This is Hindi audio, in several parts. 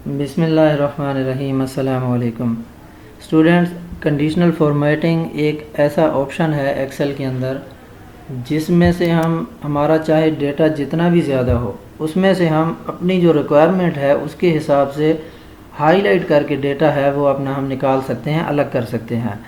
बिस्मिल्लाहिर्रहमानिर्रहीम। अस्सलाम वालेकुम स्टूडेंट्स। कंडीशनल फॉर्मेटिंग एक ऐसा ऑप्शन है एक्सेल के अंदर जिसमें से हम हमारा चाहे डेटा जितना भी ज़्यादा हो उसमें से हम अपनी जो रिक्वायरमेंट है उसके हिसाब से हाईलाइट करके डेटा है वो अपना हम निकाल सकते हैं, अलग कर सकते हैं।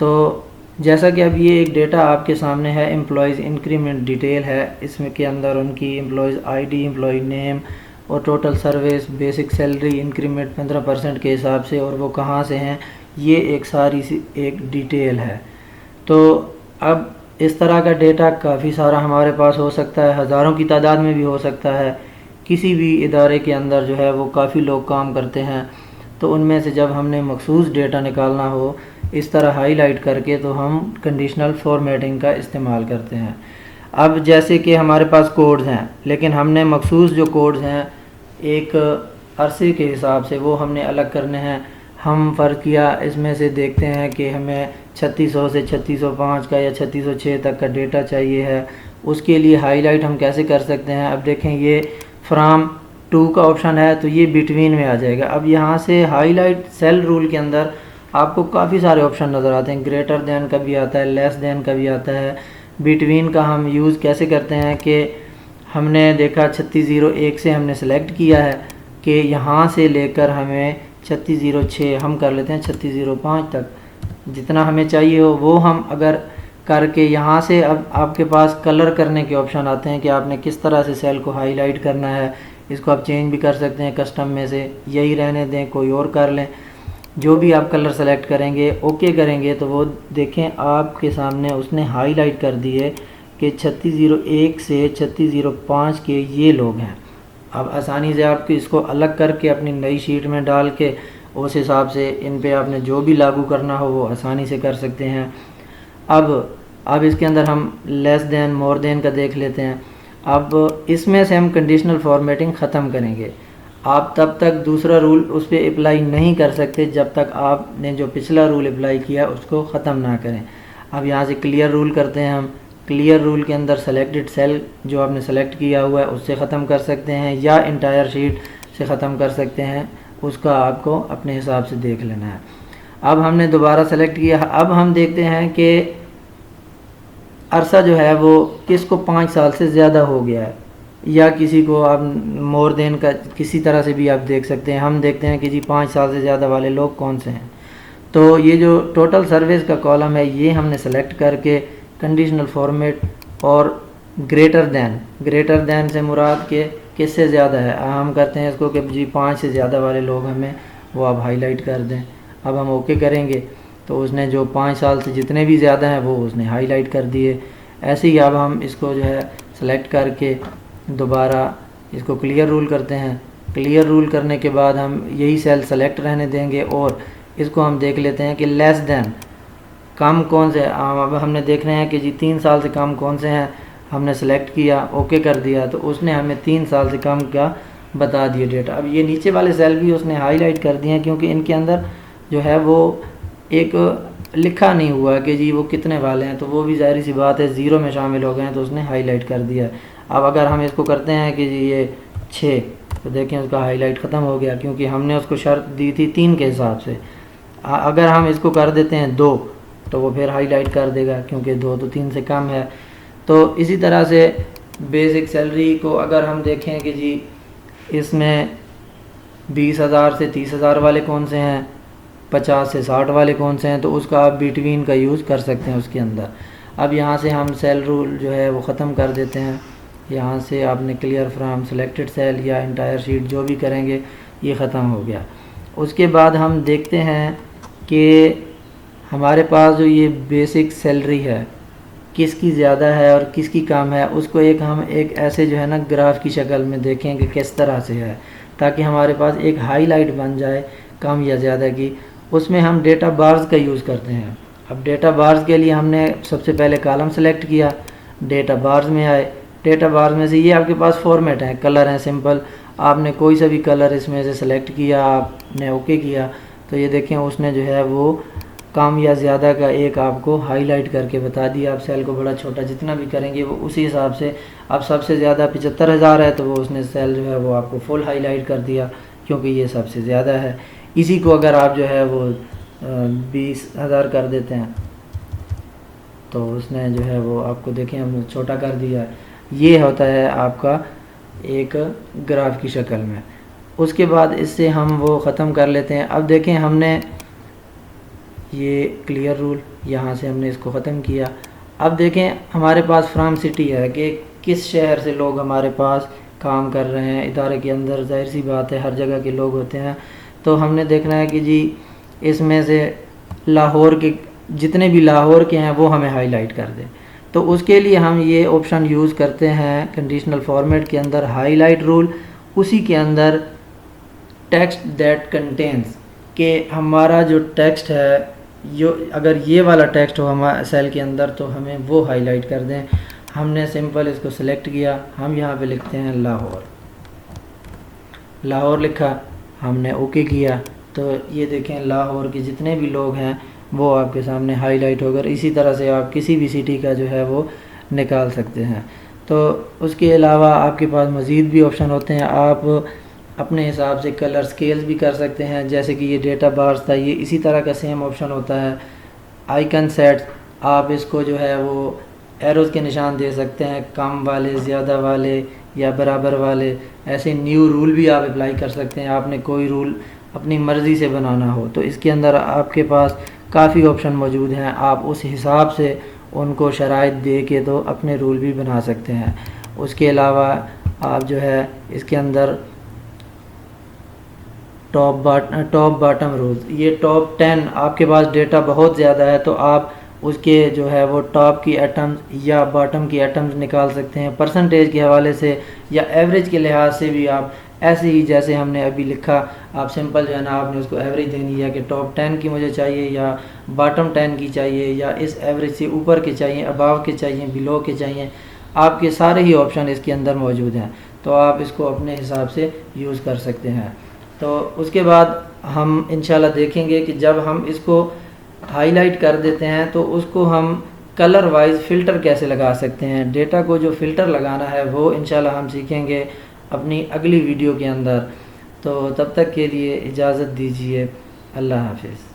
तो जैसा कि अब ये एक डेटा आपके सामने है, एम्प्लॉयज़ इंक्रीमेंट डिटेल है, इसमें के अंदर उनकी एम्प्लॉयज़ आईडी, एम्प्लॉय नेम और total service, basic salary, increment 15% के हिसाब से और वो कहाँ से हैं, ये एक सारी सी एक डिटेल है। तो अब इस तरह का डेटा काफ़ी सारा हमारे पास हो सकता है, हज़ारों की तादाद में भी हो सकता है। किसी भी इदारे के अंदर जो है वो काफ़ी लोग काम करते हैं, तो उनमें से जब हमने मखसूस डेटा निकालना हो इस तरह हाईलाइट करके तो हम कंडीशनल फॉर्मेटिंग का इस्तेमाल करते हैं। अब जैसे कि हमारे पास कोड्स हैं, लेकिन हमने मखसूस जो कोड्स हैं एक अरसे के हिसाब से वो हमने अलग करने हैं। हम फ़र्क किया इसमें से देखते हैं कि हमें 3600 से 3605 का या 3606 तक का डेटा चाहिए है। उसके लिए हाईलाइट हम कैसे कर सकते हैं? अब देखें, ये फ्राम टू का ऑप्शन है तो ये बिटवीन में आ जाएगा। अब यहाँ से हाईलाइट सेल रूल के अंदर आपको काफ़ी सारे ऑप्शन नज़र आते हैं। ग्रेटर देन का भी आता है, लेस देन का भी आता है। बिटवीन का हम यूज़ कैसे करते हैं कि हमने देखा 3601 से हमने सेलेक्ट किया है कि यहाँ से लेकर हमें 3606 हम कर लेते हैं 3605 तक, जितना हमें चाहिए हो वो हम अगर करके यहाँ से अब आपके पास कलर करने के ऑप्शन आते हैं कि आपने किस तरह से सेल को हाईलाइट करना है। इसको आप चेंज भी कर सकते हैं कस्टम में से, यही रहने दें, कोई और कर लें। जो भी आप कलर सेलेक्ट करेंगे, ओके करेंगे तो वो देखें आपके सामने उसने हाईलाइट कर दिए कि 3601 से 3605 के ये लोग हैं। अब आसानी से आपको इसको अलग करके अपनी नई शीट में डाल के उस हिसाब से इन पे आपने जो भी लागू करना हो वो आसानी से कर सकते हैं। अब इसके अंदर हम लेस देन, मोर देन का देख लेते हैं। अब इसमें से हम कंडीशनल फॉर्मेटिंग ख़त्म करेंगे। आप तब तक दूसरा रूल उस पर अप्लाई नहीं कर सकते जब तक आपने जो पिछला रूल अप्लाई किया उसको ख़त्म ना करें। अब यहाँ से क्लियर रूल करते हैं हम। क्लियर रूल के अंदर सेलेक्टेड सेल जो आपने सेलेक्ट किया हुआ है उससे ख़त्म कर सकते हैं या इंटायर शीट से ख़त्म कर सकते हैं, उसका आपको अपने हिसाब से देख लेना है। अब हमने दोबारा सेलेक्ट किया। अब हम देखते हैं कि अरसा जो है वो किसको 5 साल से ज़्यादा हो गया है या किसी को आप मोर देन का किसी तरह से भी आप देख सकते हैं। हम देखते हैं कि जी 5 साल से ज़्यादा वाले लोग कौन से हैं। तो ये जो टोटल सर्विस का कॉलम है ये हमने सेलेक्ट करके कंडीशनल फॉर्मेट और ग्रेटर दैन से मुराद के किससे ज़्यादा है हम करते हैं इसको कि जी 5 से ज़्यादा वाले लोग हमें वो आप हाईलाइट कर दें। अब हम ओके करेंगे तो उसने जो 5 साल से जितने भी ज़्यादा हैं वो उसने हाईलाइट कर दिए। ऐसे ही अब हम इसको जो है सेलेक्ट करके दोबारा इसको क्लियर रूल करते हैं। क्लियर रूल करने के बाद हम यही सेल सेलेक्ट रहने देंगे और इसको हम देख लेते हैं कि लेस देन कम कौन से। अब हमने देख रहे हैं कि जी 3 साल से कम कौन से हैं। हमने सेलेक्ट किया, ओके कर दिया तो उसने हमें 3 साल से कम का बता दिया डेटा। अब ये नीचे वाले सेल भी उसने हाईलाइट कर दिए हैं क्योंकि इनके अंदर जो है वो एक लिखा नहीं हुआ कि जी वो कितने वाले हैं, तो वो भी ज़ाहिर सी बात है ज़ीरो में शामिल हो गए हैं तो उसने हाईलाइट कर दिया। अब अगर हम इसको करते हैं कि जी ये 6 तो देखें उसका हाईलाइट ख़त्म हो गया क्योंकि हमने उसको शर्त दी थी 3 के हिसाब से। अगर हम इसको कर देते हैं 2 तो वो फिर हाईलाइट कर देगा क्योंकि 2 तो 3 से कम है। तो इसी तरह से बेसिक सैलरी को अगर हम देखें कि जी इसमें 20,000 से 30,000 वाले कौन से हैं, 50 से 60 वाले कौन से हैं, तो उसका आप बिटवीन का यूज़ कर सकते हैं उसके अंदर। अब यहाँ से हम सेल रूल जो है वो ख़त्म कर देते हैं। यहाँ से आपने क्लियर फ्राम सेलेक्टेड सेल या इंटायर शीट जो भी करेंगे ये ख़त्म हो गया। उसके बाद हम देखते हैं कि हमारे पास जो ये बेसिक सैलरी है किसकी ज़्यादा है और किसकी कम है, उसको हम एक ऐसे जो है ना ग्राफ की शक्ल में देखें कि किस तरह से है, ताकि हमारे पास एक हाईलाइट बन जाए कम या ज़्यादा की। उसमें हम डेटा बार्स का यूज़ करते हैं। अब डेटा बार्स के लिए हमने सबसे पहले कॉलम सेलेक्ट किया, डेटा बार्स में आए। डेटा बार्स में से ये आपके पास फॉर्मेट है, कलर हैं सिंपल। आपने कोई सा भी कलर इसमें से सेलेक्ट किया, आपने ओके किया तो ये देखें उसने जो है वो कम या ज़्यादा का एक आपको हाईलाइट करके बता दिया। आप सेल को बड़ा छोटा जितना भी करेंगे वो उसी हिसाब से। अब सबसे ज़्यादा 75,000 है तो वो उसने सेल जो है वो आपको फुल हाईलाइट कर दिया क्योंकि ये सबसे ज़्यादा है। इसी को अगर आप जो है वो 20,000 कर देते हैं तो उसने जो है वो आपको देखें हमने छोटा कर दिया। ये होता है आपका एक ग्राफ की शक्ल में। उसके बाद इससे हम वो ख़त्म कर लेते हैं। अब देखें हमने ये क्लियर रूल यहाँ से हमने इसको ख़त्म किया। अब देखें हमारे पास फ्राम सिटी है कि किस शहर से लोग हमारे पास काम कर रहे हैं इदारे के अंदर। जाहिर सी बात है हर जगह के लोग होते हैं, तो हमने देखना है कि जी इसमें से लाहौर के जितने भी लाहौर के हैं वो हमें हाईलाइट कर दें। तो उसके लिए हम ये ऑप्शन यूज़ करते हैं कंडीशनल फॉर्मेट के अंदर हाईलाइट रूल। उसी के अंदर टेक्स्ट दैट कंटेन्स के हमारा जो टेक्स्ट है जो अगर ये वाला टेक्स्ट हो हमारे सेल के अंदर तो हमें वो हाईलाइट कर दें। हमने सिंपल इसको सिलेक्ट किया, हम यहाँ पे लिखते हैं लाहौर। लाहौर लिखा, हमने ओके किया, तो ये देखें लाहौर के जितने भी लोग हैं वो आपके सामने हाईलाइट होकर। इसी तरह से आप किसी भी सिटी का जो है वो निकाल सकते हैं। तो उसके अलावा आपके पास मज़ीद भी ऑप्शन होते हैं। आप अपने हिसाब से कलर स्केल्स भी कर सकते हैं, जैसे कि ये डेटा बार्स था, ये इसी तरह का सेम ऑप्शन होता है। आइकन सेट्स, आप इसको जो है वो एरोज़ के निशान दे सकते हैं, कम वाले, ज़्यादा वाले या बराबर वाले। ऐसे न्यू रूल भी आप अप्लाई कर सकते हैं। आपने कोई रूल अपनी मर्ज़ी से बनाना हो तो इसके अंदर आपके पास काफ़ी ऑप्शन मौजूद हैं। आप उस हिसाब से उनको शराइत दे के तो अपने रूल भी बना सकते हैं। उसके अलावा आप जो है इसके अंदर टॉप बॉटम रूल्स, ये टॉप 10 आपके पास डेटा बहुत ज़्यादा है तो आप उसके जो है वो टॉप की एटम्स या बॉटम की एटम्स निकाल सकते हैं परसेंटेज के हवाले से या एवरेज के लिहाज से भी। आप ऐसे ही जैसे हमने अभी लिखा, आप सिंपल जो है ना आपने उसको एवरेज देनी है कि टॉप 10 की मुझे चाहिए या बॉटम 10 की चाहिए या इस एवरेज से ऊपर के चाहिए, अबाव के चाहिए, बिलो के चाहिए। आपके सारे ही ऑप्शन इसके अंदर मौजूद हैं, तो आप इसको अपने हिसाब से यूज़ कर सकते हैं। तो उसके बाद हम इंशाल्लाह देखेंगे कि जब हम इसको हाईलाइट कर देते हैं तो उसको हम कलर वाइज फ़िल्टर कैसे लगा सकते हैं। डेटा को जो फ़िल्टर लगाना है वो इंशाल्लाह हम सीखेंगे अपनी अगली वीडियो के अंदर। तो तब तक के लिए इजाज़त दीजिए। अल्लाह हाफ़िज़।